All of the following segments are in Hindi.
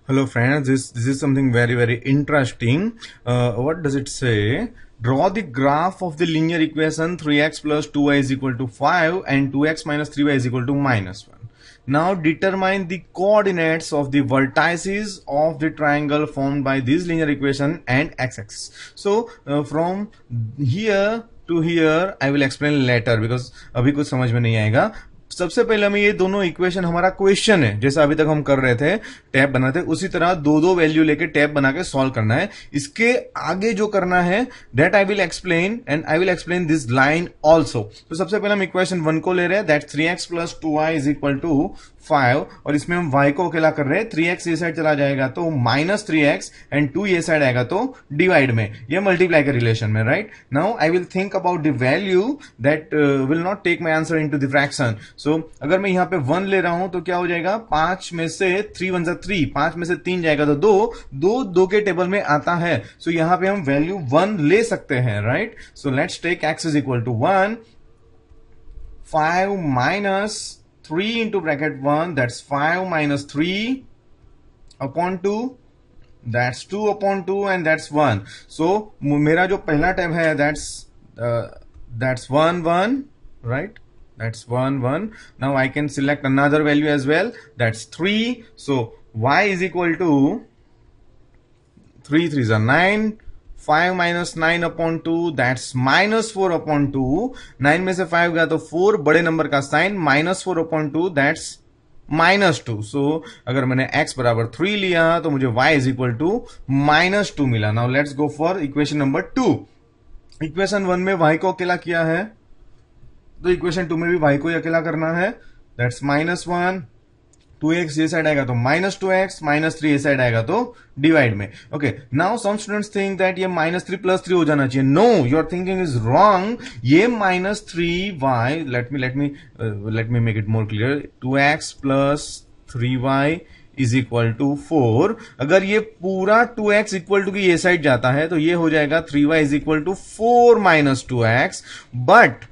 Hello friends, this is something very interesting. What does it say? Draw the graph of the linear equation 3x plus 2y is equal to 5 and 2x minus 3y is equal to minus 1. Now determine the coordinates of the vertices of the triangle formed by this linear equation and x-axis. So from here to here I will explain later because अभी कुछ समझ में नहीं आएगा. सबसे पहले हमें ये दोनों इक्वेशन हमारा क्वेश्चन है, जैसा अभी तक हम कर रहे थे, टैब बनाते उसी तरह दो दो वैल्यू लेके टैब बना के सॉल्व करना है. इसके आगे जो करना है that I will explain and I will explain this line also. तो सबसे पहले हम इक्वेशन 1 को ले रहे हैं, that 3x plus 2y is equal to 5 और इसमें हम y को अकेला कर रहे हैं. 3x ये साइड चला जाएगा तो माइनस 3x एंड 2 ये साइड आएगा तो डिवाइड में, ये मल्टीप्लाई के रिलेशन में. Right now I will think about the value that will not take my answer into the fraction. So अगर मैं यहां पे 1 ले रहा हूं तो क्या हो जाएगा, 5 में से 3 1 3, 5 में से 3 जाएगा तो 2 के टेबल में आता है. सो यहां पे हम वैल्यू 1 ले सकते हैं. Right so let's take x is equal to 1. 5 minus 3 into bracket 1, that's 5 minus 3 upon 2, that's 2 upon 2 and that's 1. So मेरा जो पहला टैब है that's 1 1, right? That's 1 1. Now I can select another value as well, that's 3. So y is equal to 3 3s are 9. 5 minus 9 upon 2, that's minus 4 upon 2. 9 में से 5 गया तो 4, बड़े नंबर का sign, minus 4 upon 2, that's minus 2. So अगर मैंने x बराबर 3 लिया तो मुझे y is equal to minus 2 मिला. Now let's go for equation number 2. Equation 1 में y को अकेला किया है तो इक्वेशन 2 में भी y को ही अकेला करना है. that's minus 1. 2x ये साइड आएगा तो माइनस 2x, माइनस 3 ये साइड आएगा तो डिवाइड में. Okay now some students think that ये माइनस 3 प्लस 3 हो जाना चाहिए. No, your thinking is wrong. ये minus 3y, let me make it more clear. 2x plus 3y is equal to 4. अगर ये पूरा 2x इक्वल टू की ये साइड जाता है तो ये हो जाएगा 3y is equal to 4 minus 2x. But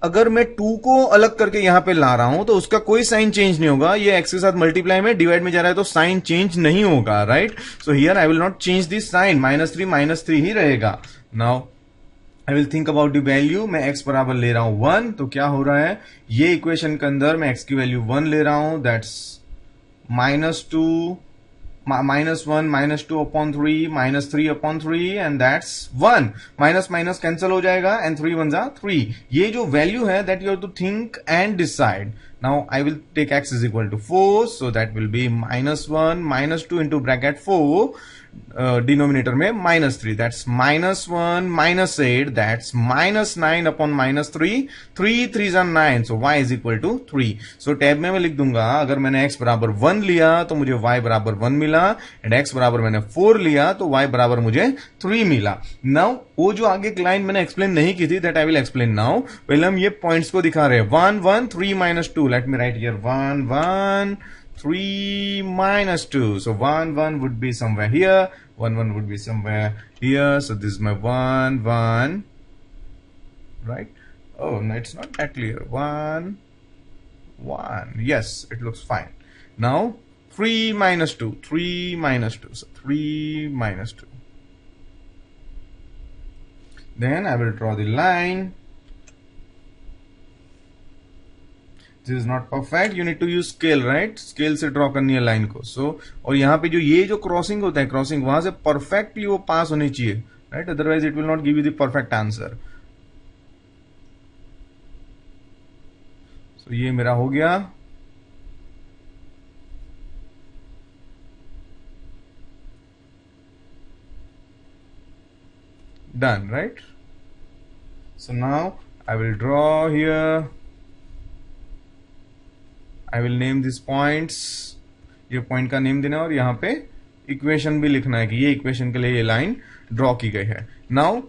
अगर मैं 2 को अलग करके यहां पे ला रहा हूं तो उसका कोई साइन चेंज नहीं होगा. ये x के साथ मल्टीप्लाई में डिवाइड में जा रहा है तो साइन चेंज नहीं होगा. Right so here I will not change this sign, minus 3 ही रहेगा. Now I will think about the value. मैं x बराबर ले रहा हूं 1 तो क्या हो रहा है, ये इक्वेशन के अंदर मैं x की वैल्यू 1 ले रहा हूं, that's minus 2 minus 1 minus 2 upon 3 minus 3 upon 3 and that's 1. Minus minus cancel हो जाएगा and 3 1s are 3. ये जो वैल्यू है that you have to think and decide. Now I will take x is equal to 4, so that will be minus 1 minus 2 into bracket 4, denominator में minus 3, that's minus 1 minus 8, that's minus 9 upon minus 3. 3 3s are 9, so y is equal to 3. So tab में मैं लिख दूंगा, अगर मैंने x बराबर 1 लिया तो मुझे y बराबर 1 मिला एंड x बराबर मैंने 4 लिया तो y बराबर मुझे 3 मिला. नाउ वो जो आगे लाइन मैंने एक्सप्लेन नहीं की थी that I will explain now. पहले हम ये पॉइंट्स को दिखा रहे हैं. 1 1 3 minus 2, let me right here 1 1 3 minus 2. So 1 1 would be somewhere here, 1 1 would be somewhere here. So this is my 1 1, right? Oh no, it's not that clear. 1 1, yes, it looks fine. Now 3 minus 2, 3 minus 2, so 3 minus 2. Then I will draw the line. This is not perfect, you need to use scale, right? Scale से ड्रॉ करनी है लाइन को. सो और यहां पे जो ये जो क्रॉसिंग होता है, क्रॉसिंग वहां से परफेक्टली वो पास होनी चाहिए, right? Otherwise it will not give you the perfect answer. So ये मेरा हो गया. Done, right? So now I will draw here. I will name this points. ये पॉइंट का नेम देना और यहां पे इक्वेशन भी लिखना है कि ये इक्वेशन के लिए ये लाइन ड्रॉ की गई है. Now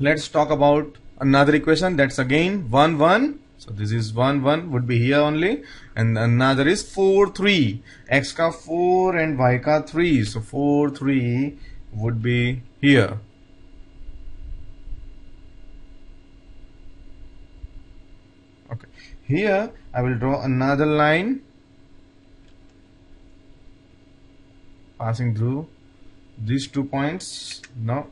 let's talk about another equation, that's again 1 1. So this is 1 1 would be here only, and another is 4 3. X का 4 and y का 3, so 4 3 would be here. Okay, here I will draw another line. passing through these 2 points. Now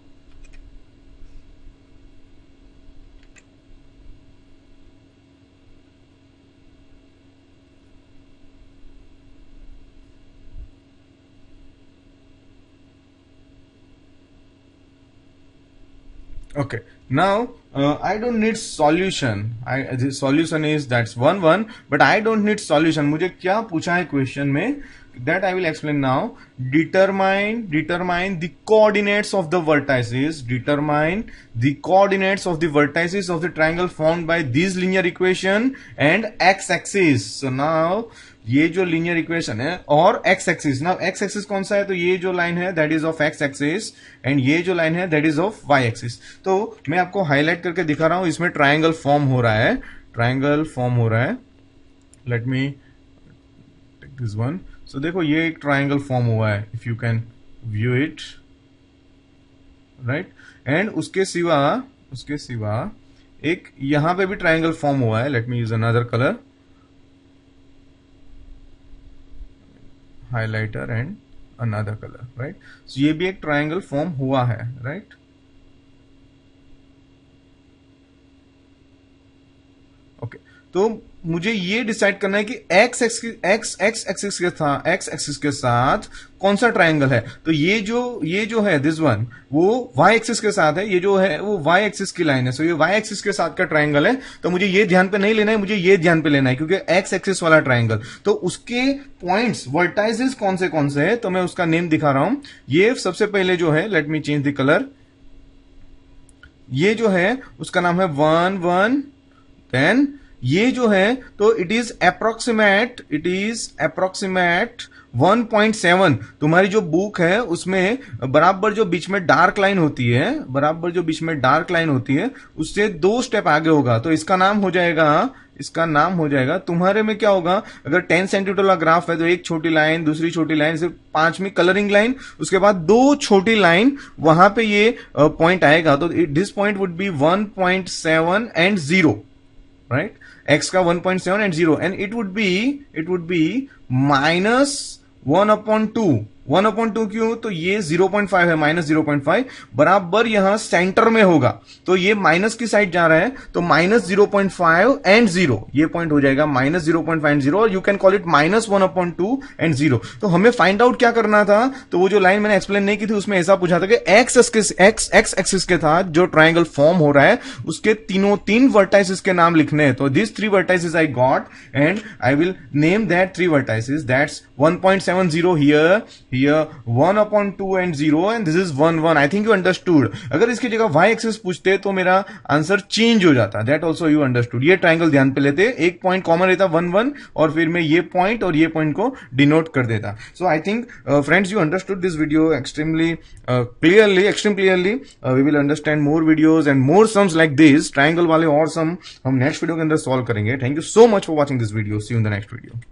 okay, now I don't need solution. The solution is that's 1 1, but I don't need solution. मुझे क्या पूछा है क्वेश्चन में, that I will explain now. Determine the coordinates of the vertices. Determine the coordinates of the vertices of the triangle formed by this linear equation and x-axis. So now ये जो लीनियर इक्वेशन है और एक्स एक्सिस, ना एक्स एक्सिस कौन सा है, तो ये जो लाइन है that is of x axis and ये जो लाइन है that is of y axis. तो मैं आपको हाईलाइट करके दिखा रहा हूं, इसमें ट्राइंगल फॉर्म हो रहा है, ट्राइंगल फॉर्म हो रहा है. Let me take this one. So देखो ये एक ट्राइंगल फॉर्म हुआ है, if you can view it right. And उसके सिवा एक यहां पे भी ट्राइंगल फॉर्म हुआ है. Let me use another colour, highlighter and another colour right. So ये भी एक ट्राइंगल फॉर्म हुआ है राइट. ओके, तो मुझे ये डिसाइड करना है कि एक्स एक्सिस के साथ कौन सा ट्राइंगल है. तो ये जो है दिस वन वो वाई एक्सिस के साथ है, ये जो है वो वाई एक्सिस की लाइन है. सो ये वाई एक्सिस के साथ का ट्राइंगल है. तो मुझे ये ध्यान पे नहीं लेना है, मुझे ये ध्यान पे लेना है क्योंकि एक्स एक्सिस वाला ट्राइंगल. तो उसके पॉइंट्स वर्टाइसेस कौन से है, तो मैं उसका नेम दिखा रहा हूं. ये सबसे पहले जो है, let me change the colour, ये जो है उसका नाम है 1 1. देन ये जो है तो इट इज अप्रोक्सीमेट 1.7. तुम्हारी जो बुक है उसमें बराबर जो बीच में डार्क लाइन होती है, उससे 2 स्टेप आगे होगा. तो इसका नाम हो जाएगा तुम्हारे में क्या होगा, अगर 10 सेंटीमीटर का ग्राफ है तो एक छोटी लाइन, दूसरी छोटी लाइन, सिर्फ 5वीं कलरिंग लाइन, उसके बाद 2 छोटी लाइन, वहां पे ये पॉइंट आएगा. तो this point would be 1.7 and 0 right. x का 1.7 and 0 and it would be -1/2. 1/2 क्यों, तो ये 0.5 है, -0.5 बराबर यहां सेंटर में होगा. तो ये माइनस की साइड जा रहा है, तो -0.5 एंड 0 ये पॉइंट हो जाएगा -0.5 एंड 0. और you can call it -1/2 and 0. तो हमें फाइंड आउट क्या करना था, तो वो जो लाइन मैंने एक्सप्लेन नहीं की थी उसमें ऐसा पूछा था कि एक्स एक्सिस के साथ जो ट्राइंगल फॉर्म हो रहा है उसके 3 वर्टाइसेस के नाम लिखने हैं. तो this 3 vertices I got and I will name that 3 vertices. That's 1.70 here, 1/2 and 0 and this is 1 1. I think you understood. अगर इसकी जगह वाई एक्सिस पूछते तो मेरा आंसर चेंज हो जाता. That also you understood. ये ट्राइंगल ध्यान पे लेते, एक पॉइंट कॉमन रहता 1 1 और फिर मैं ये पॉइंट और ये पॉइंट को डिनोट कर देता. So I think friends you understood this video extreme clearly. We will understand more videos and more sums like this triangle वाले और सम हम नेक्स्ट वीडियो के अंदर सॉल्व करेंगे. Thank you so much for watching this video. See you in the next video.